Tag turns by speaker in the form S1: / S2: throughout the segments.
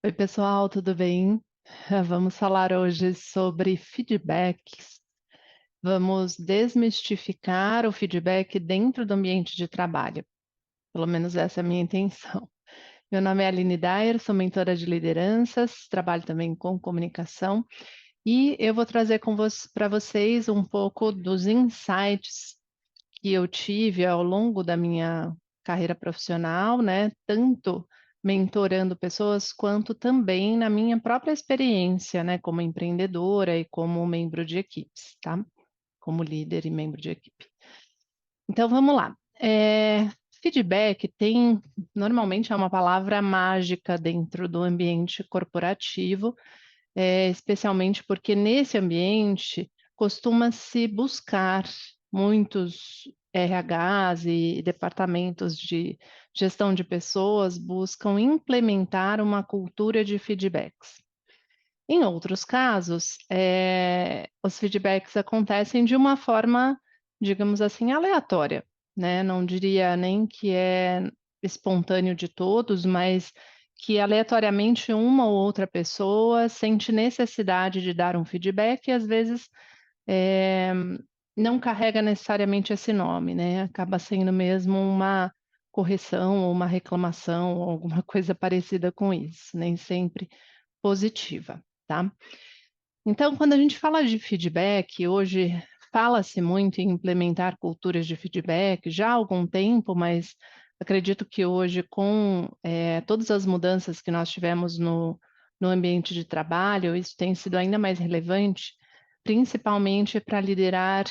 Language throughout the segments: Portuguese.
S1: Oi, pessoal, tudo bem? Vamos falar hoje sobre feedbacks. Vamos desmistificar o feedback dentro do ambiente de trabalho. Pelo menos essa é a minha intenção. Meu nome é Aline Dyer, sou mentora de lideranças, trabalho também com comunicação e eu vou trazer para vocês um pouco dos insights que eu tive ao longo da minha carreira profissional, né, tanto mentorando pessoas, quanto também na minha própria experiência, né, como empreendedora e como membro de equipes, tá? Como líder e membro de equipe. Então vamos lá. Feedback normalmente é uma palavra mágica dentro do ambiente corporativo, especialmente porque nesse ambiente costuma-se buscar muitos RHs e departamentos de gestão de pessoas buscam implementar uma cultura de feedbacks. Em outros casos, os feedbacks acontecem de uma forma, digamos assim, aleatória, né? Não diria nem que é espontâneo de todos, mas que aleatoriamente uma ou outra pessoa sente necessidade de dar um feedback e às vezes eh, não carrega necessariamente esse nome, né? Acaba sendo mesmo uma correção ou uma reclamação ou alguma coisa parecida com isso, nem sempre positiva, tá? Então, quando a gente fala de feedback, hoje fala-se muito em implementar culturas de feedback já há algum tempo, mas acredito que hoje, com todas as mudanças que nós tivemos no ambiente de trabalho, isso tem sido ainda mais relevante, principalmente para liderar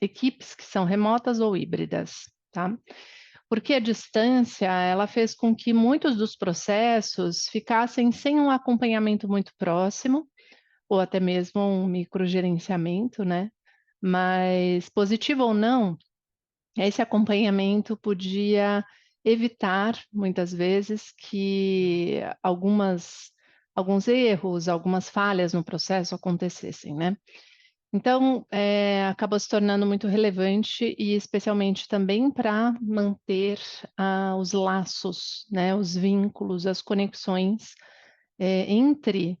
S1: equipes que são remotas ou híbridas, tá? Porque a distância, ela fez com que muitos dos processos ficassem sem um acompanhamento muito próximo, ou até mesmo um microgerenciamento, né, mas positivo ou não, esse acompanhamento podia evitar, muitas vezes, que alguns erros, algumas falhas no processo acontecessem, né. Então, acabou se tornando muito relevante e especialmente também para manter, os laços, né, os vínculos, as conexões, entre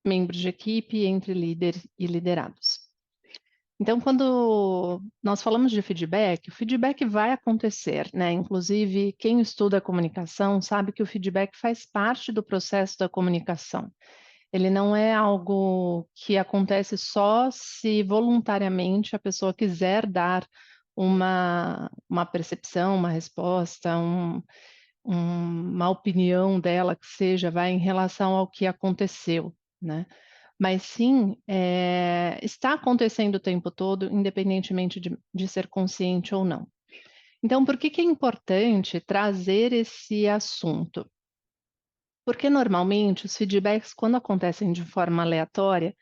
S1: membros de equipe, entre líder e liderados. Então, quando nós falamos de feedback, o feedback vai acontecer, né? Inclusive, quem estuda comunicação sabe que o feedback faz parte do processo da comunicação. Ele não é algo que acontece só se voluntariamente a pessoa quiser dar uma percepção, uma resposta, uma opinião dela que seja, vai em relação ao que aconteceu, né? Mas sim, está acontecendo o tempo todo, independentemente de ser consciente ou não. Então, por que que é importante trazer esse assunto? Porque normalmente os feedbacks, quando acontecem de forma aleatória,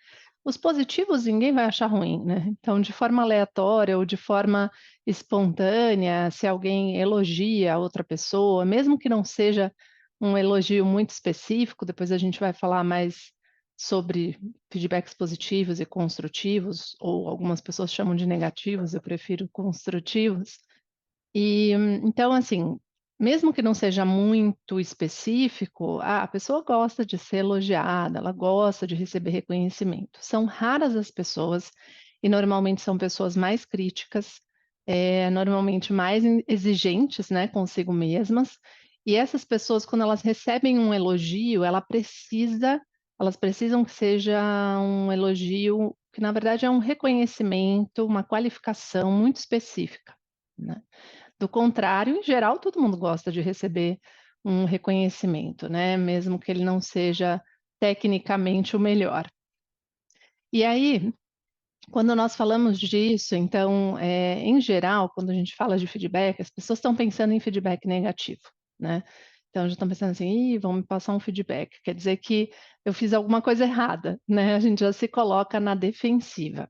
S1: os positivos ninguém vai achar ruim, né? Então, de forma aleatória ou de forma espontânea, se alguém elogia a outra pessoa, mesmo que não seja um elogio muito específico, depois a gente vai falar mais sobre feedbacks positivos e construtivos, ou algumas pessoas chamam de negativos, eu prefiro construtivos. E então, assim, mesmo que não seja muito específico, a pessoa gosta de ser elogiada, ela gosta de receber reconhecimento. São raras as pessoas, e normalmente são pessoas mais críticas, normalmente mais exigentes, né, consigo mesmas. E essas pessoas, quando elas recebem um elogio, elas precisam que seja um elogio que, na verdade, é um reconhecimento, uma qualificação muito específica, né? Do contrário, em geral, todo mundo gosta de receber um reconhecimento, né, mesmo que ele não seja tecnicamente o melhor. E aí, quando nós falamos disso, então, em geral, quando a gente fala de feedback, as pessoas estão pensando em feedback negativo, né. Então já estão pensando assim: "Ih, vão me passar um feedback, quer dizer que eu fiz alguma coisa errada", né, a gente já se coloca na defensiva.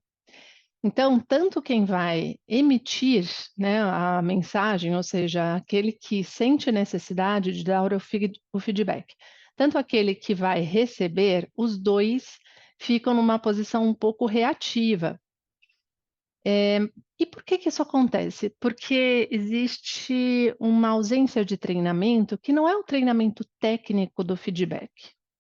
S1: Então, tanto quem vai emitir, né, a mensagem, ou seja, aquele que sente necessidade de dar o feedback, tanto aquele que vai receber, os 2 ficam numa posição um pouco reativa. E por que que isso acontece? Porque existe uma ausência de treinamento que não é o treinamento técnico do feedback,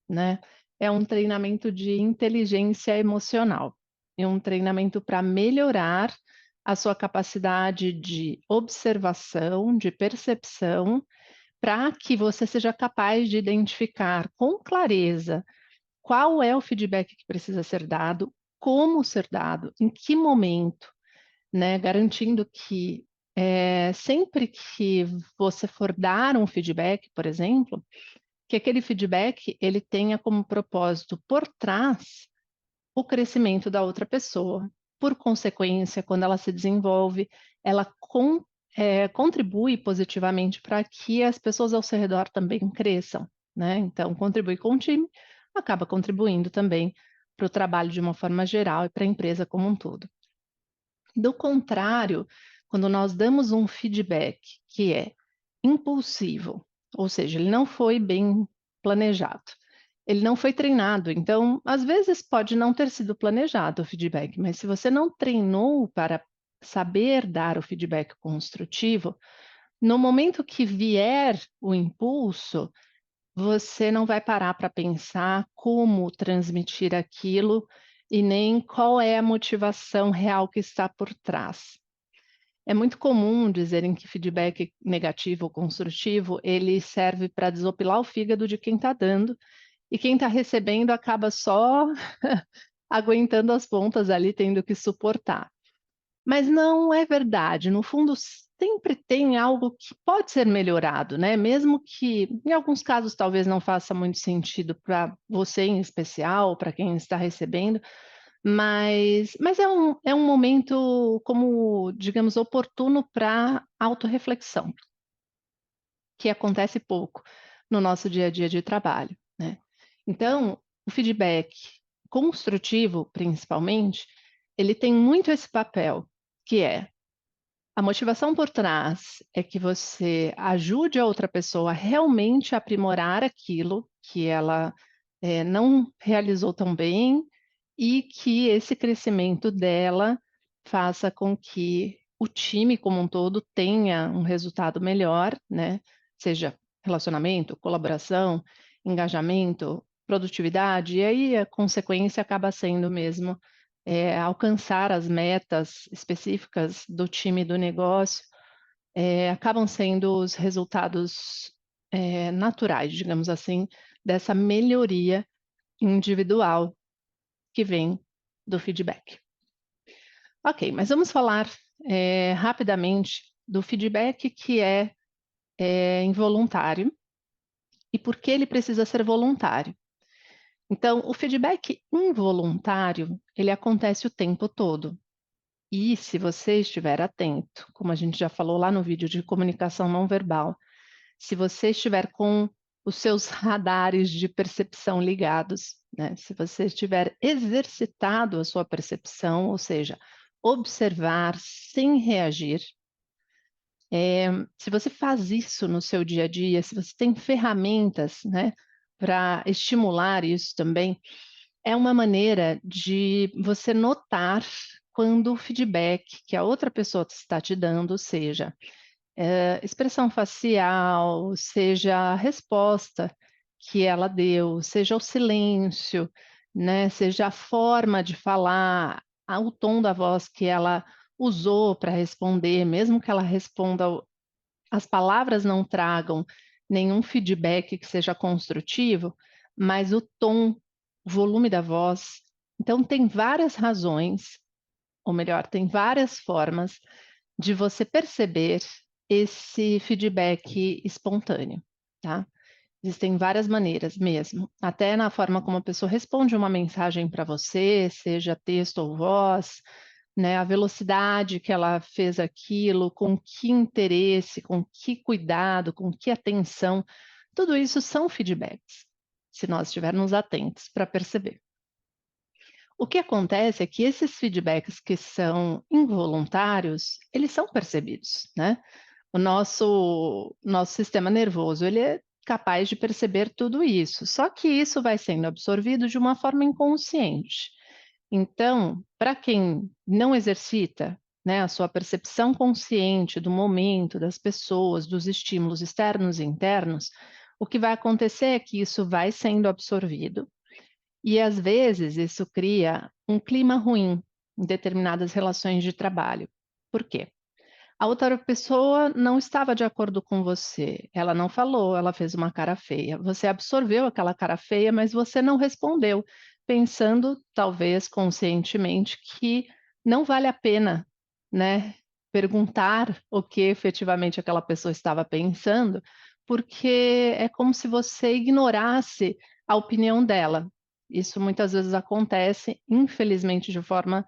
S1: né, é um treinamento de inteligência emocional, é um treinamento para melhorar a sua capacidade de observação, de percepção, para que você seja capaz de identificar com clareza qual é o feedback que precisa ser dado, como ser dado, em que momento, né, garantindo que, sempre que você for dar um feedback, por exemplo, que aquele feedback ele tenha como propósito por trás o crescimento da outra pessoa. Por consequência, quando ela se desenvolve, ela contribui positivamente para que as pessoas ao seu redor também cresçam, né. Então contribui com o time, acaba contribuindo também para o trabalho de uma forma geral e para a empresa como um todo. Do contrário, quando nós damos um feedback que é impulsivo, ou seja, ele não foi bem planejado, ele não foi treinado, então, às vezes pode não ter sido planejado o feedback, mas se você não treinou para saber dar o feedback construtivo, no momento que vier o impulso, você não vai parar para pensar como transmitir aquilo e nem qual é a motivação real que está por trás. É muito comum dizerem que feedback negativo ou construtivo, ele serve para desopilar o fígado de quem está dando, e quem está recebendo acaba só aguentando as pontas ali, tendo que suportar. Mas não é verdade, no fundo sempre tem algo que pode ser melhorado, né, mesmo que em alguns casos talvez não faça muito sentido para você em especial, para quem está recebendo, mas é um momento como, digamos, oportuno para autorreflexão, que acontece pouco no nosso dia a dia de trabalho, né. Então, o feedback construtivo, principalmente, ele tem muito esse papel, que é a motivação por trás é que você ajude a outra pessoa realmente a aprimorar aquilo que ela, não realizou tão bem, e que esse crescimento dela faça com que o time como um todo tenha um resultado melhor, né, seja relacionamento, colaboração, engajamento, produtividade, e aí a consequência acaba sendo mesmo alcançar as metas específicas do time do negócio, acabam sendo os resultados, naturais, digamos assim, dessa melhoria individual que vem do feedback. Ok, mas vamos falar, rapidamente do feedback que involuntário e por que ele precisa ser voluntário. Então, o feedback involuntário, ele acontece o tempo todo. E se você estiver atento, como a gente já falou lá no vídeo de comunicação não verbal, se você estiver com os seus radares de percepção ligados, né, se você estiver exercitado a sua percepção, ou seja, observar sem reagir, se você faz isso no seu dia a dia, se você tem ferramentas, né, para estimular isso também, é uma maneira de você notar quando o feedback que a outra pessoa está te dando, seja, expressão facial, seja a resposta que ela deu, seja o silêncio, né, seja a forma de falar, o tom da voz que ela usou para responder, mesmo que ela responda as palavras não tragam nenhum feedback que seja construtivo, mas o tom, o volume da voz. Então tem várias razões, ou melhor, tem várias formas de você perceber esse feedback espontâneo, tá. Existem várias maneiras mesmo, até na forma como a pessoa responde uma mensagem para você, seja texto ou voz, né, a velocidade que ela fez aquilo, com que interesse, com que cuidado, com que atenção, tudo isso são feedbacks, se nós estivermos atentos para perceber. O que acontece é que esses feedbacks que são involuntários, eles são percebidos, né. O nosso sistema nervoso, ele é capaz de perceber tudo isso, só que isso vai sendo absorvido de uma forma inconsciente. Então, para quem não exercita, né, a sua percepção consciente do momento, das pessoas, dos estímulos externos e internos, o que vai acontecer é que isso vai sendo absorvido e, às vezes, isso cria um clima ruim em determinadas relações de trabalho. Por quê? A outra pessoa não estava de acordo com você, ela não falou, ela fez uma cara feia. Você absorveu aquela cara feia, mas você não respondeu, pensando, talvez conscientemente, que não vale a pena, né, perguntar o que efetivamente aquela pessoa estava pensando, porque é como se você ignorasse a opinião dela. Isso muitas vezes acontece, infelizmente, de forma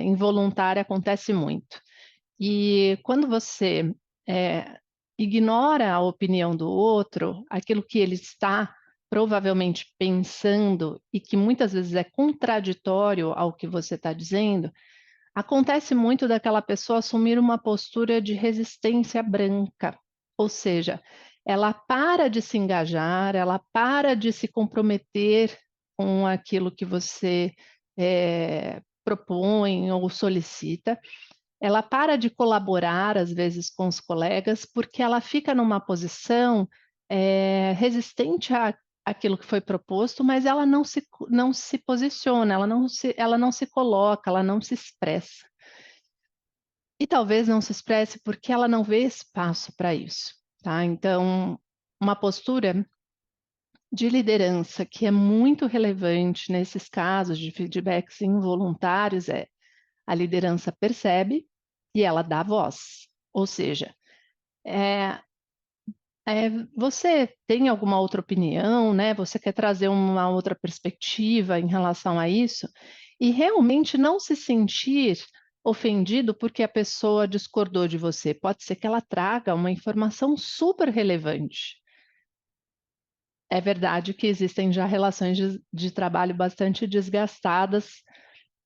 S1: involuntária, acontece muito. E quando você, ignora a opinião do outro, aquilo que ele está provavelmente pensando e que muitas vezes é contraditório ao que você está dizendo, acontece muito daquela pessoa assumir uma postura de resistência branca, ou seja, ela para de se engajar, ela para de se comprometer com aquilo que você, propõe ou solicita, ela para de colaborar, às vezes, com os colegas, porque ela fica numa posição, resistente àquilo que foi proposto, mas ela não se posiciona, ela não se coloca, ela não se expressa. E talvez não se expresse porque ela não vê espaço para isso, tá. Então, uma postura de liderança que é muito relevante nesses casos de feedbacks involuntários é: a liderança percebe e ela dá voz. Ou seja, eh você tem alguma outra opinião, né, você quer trazer uma outra perspectiva em relação a isso, e realmente não se sentir ofendido porque a pessoa discordou de você. Pode ser que ela traga uma informação super relevante. É verdade que existem já relações de trabalho bastante desgastadas,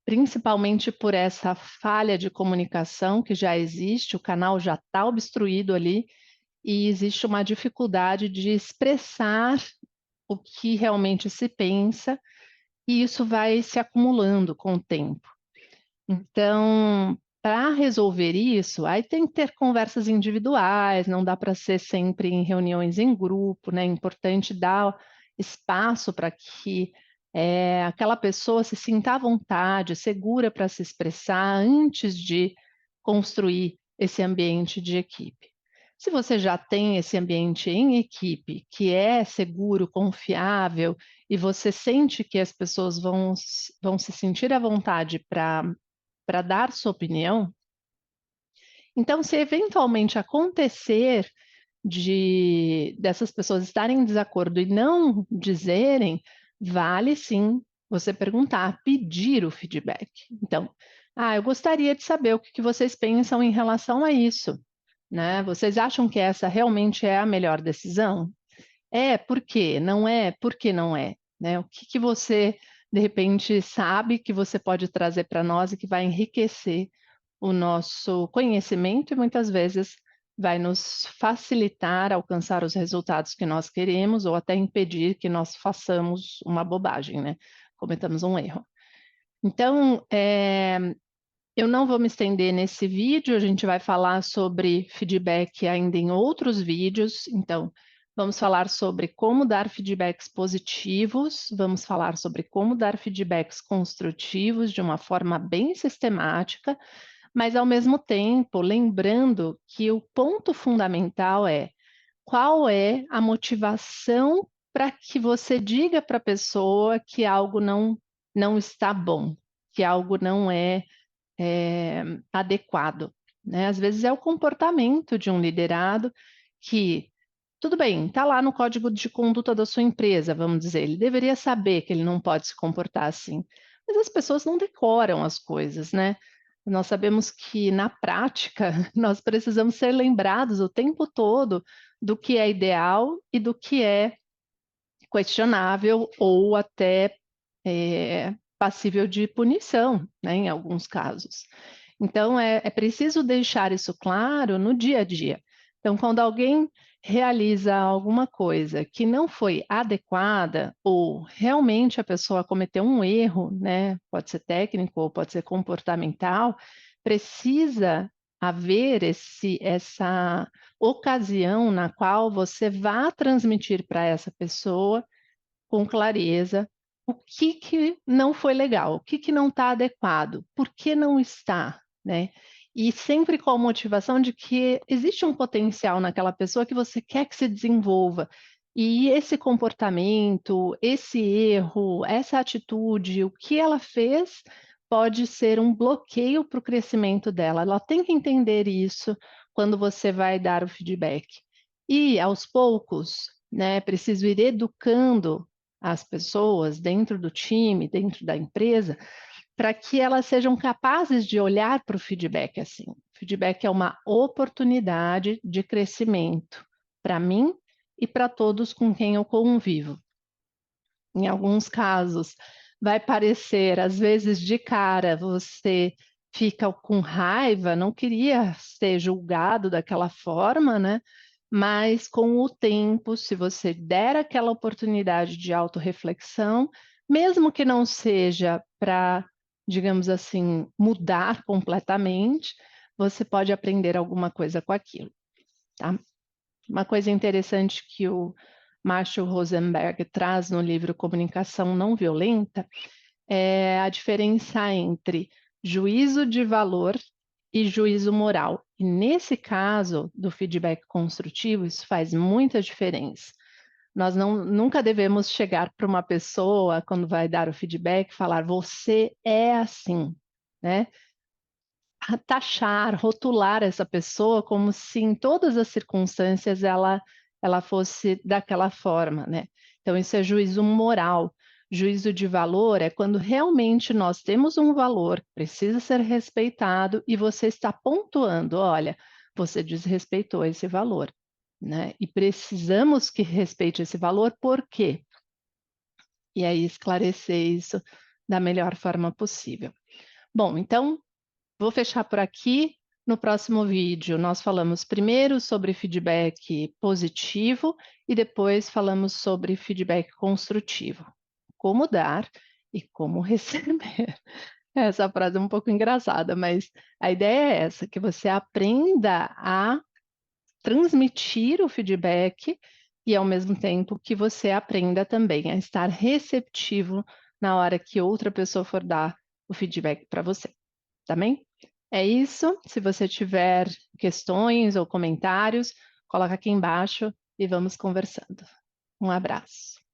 S1: principalmente por essa falha de comunicação que já existe, o canal já está obstruído ali, e existe uma dificuldade de expressar o que realmente se pensa, e isso vai se acumulando com o tempo. Então, para resolver isso, aí tem que ter conversas individuais, não dá para ser sempre em reuniões em grupo, né, é importante dar espaço para que, aquela pessoa se sinta à vontade, segura para se expressar antes de construir esse ambiente de equipe. Se você já tem esse ambiente em equipe, que é seguro, confiável, e você sente que as pessoas vão se sentir à vontade para dar sua opinião, então se eventualmente acontecer dessas pessoas estarem em desacordo e não dizerem, vale sim você perguntar, pedir o feedback. Então: "Ah, eu gostaria de saber o que que vocês pensam em relação a isso, né, vocês acham que essa realmente é a melhor decisão? É, por quê? Não é, por que não é?", né, o que que você, de repente, sabe que você pode trazer para nós e que vai enriquecer o nosso conhecimento e muitas vezes vai nos facilitar alcançar os resultados que nós queremos ou até impedir que nós façamos uma bobagem, né, cometamos um erro. Então, eu não vou me estender nesse vídeo, a gente vai falar sobre feedback ainda em outros vídeos, então vamos falar sobre como dar feedbacks positivos, vamos falar sobre como dar feedbacks construtivos de uma forma bem sistemática, mas ao mesmo tempo lembrando que o ponto fundamental é: qual é a motivação para que você diga para a pessoa que algo não está bom, que algo não é adequado, né. Às vezes é o comportamento de um liderado que, tudo bem, está lá no código de conduta da sua empresa, vamos dizer, ele deveria saber que ele não pode se comportar assim, mas as pessoas não decoram as coisas, né. Nós sabemos que na prática, nós precisamos ser lembrados o tempo todo do que é ideal e do que é questionável ou até, passível de punição, né, em alguns casos. Então é preciso deixar isso claro no dia a dia. Então quando alguém realiza alguma coisa que não foi adequada ou realmente a pessoa cometeu um erro, né, pode ser técnico ou pode ser comportamental, precisa haver essa ocasião na qual você vá transmitir para essa pessoa com clareza o que não foi legal, o que não está adequado, por que não está, né? E sempre com a motivação de que existe um potencial naquela pessoa que você quer que se desenvolva. E esse comportamento, esse erro, essa atitude, o que ela fez pode ser um bloqueio para o crescimento dela. Ela tem que entender isso quando você vai dar o feedback. E aos poucos, né, preciso ir educando as pessoas dentro do time, dentro da empresa, para que elas sejam capazes de olhar para o feedback assim. O feedback é uma oportunidade de crescimento para mim e para todos com quem eu convivo. Em alguns casos, vai parecer, às vezes de cara, você fica com raiva, não queria ser julgado daquela forma, né? Mas com o tempo, se você der aquela oportunidade de autorreflexão, mesmo que não seja para, digamos assim, mudar completamente, você pode aprender alguma coisa com aquilo, tá? Uma coisa interessante que o Marshall Rosenberg traz no livro Comunicação Não Violenta é a diferença entre juízo de valor e juízo moral. E nesse caso do feedback construtivo, isso faz muita diferença. Nós nunca devemos chegar para uma pessoa, quando vai dar o feedback, falar, você é assim, né? Taxar, rotular essa pessoa como se em todas as circunstâncias ela fosse daquela forma, né? Então isso é juízo moral. Juízo de valor é quando realmente nós temos um valor, precisa ser respeitado e você está pontuando, olha, você desrespeitou esse valor, né? E precisamos que respeite esse valor, por quê? E aí esclarecer isso da melhor forma possível. Bom, então vou fechar por aqui. No próximo vídeo, nós falamos primeiro sobre feedback positivo e depois falamos sobre feedback construtivo. Como dar e como receber. Essa frase é um pouco engraçada, mas a ideia é essa, que você aprenda a transmitir o feedback e, ao mesmo tempo, que você aprenda também a estar receptivo na hora que outra pessoa for dar o feedback para você. Tá bem? É isso. Se você tiver questões ou comentários, coloca aqui embaixo e vamos conversando. Um abraço.